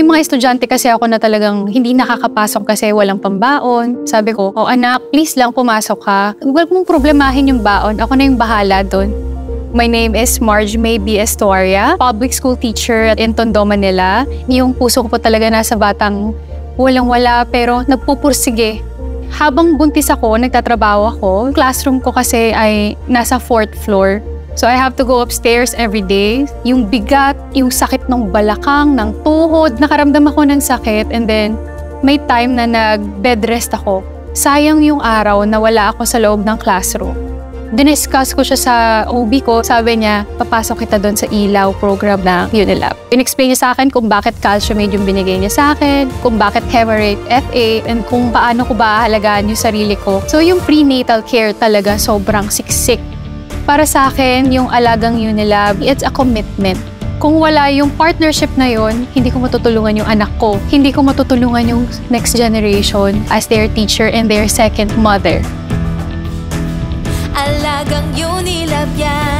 mga estudyante kasi ako na talagang hindi nakakapasok kasi walang pambaon. Sabi ko, oh anak, please lang pumasok ka. Huwag mong problemahin yung baon. Ako na yung bahala doon. My name is Marge May B. Estoria, public school teacher in Tondo, Manila. Yung puso ko po talaga nasa batang walang-wala pero nagpupursige. Habang buntis ako, nagtatrabaho ako. Classroom ko kasi ay nasa 4th floor. So I have to go upstairs every day. Yung bigat, yung sakit ng balakang, ng tuhod, nakaramdam ako ng sakit and then may time na nag-bed rest ako. Sayang yung araw na wala ako sa loob ng classroom. Diniscuss ko siya sa OB ko. Sabi niya, papasok kita doon sa ilaw program ng Unilab. In-explain niya sa akin kung bakit calcium aid yung binigay niya sa akin, kung bakit Hemarate FA, and kung paano ko ba ahalagaan yung sarili ko. So yung prenatal care talaga sobrang siksik. Para sa akin, yung alagang Unilab, it's a commitment. Kung wala yung partnership na yun, hindi ko matutulungan yung anak ko. Hindi ko matutulungan yung next generation as their teacher and their second mother. Alagang Unilab yan.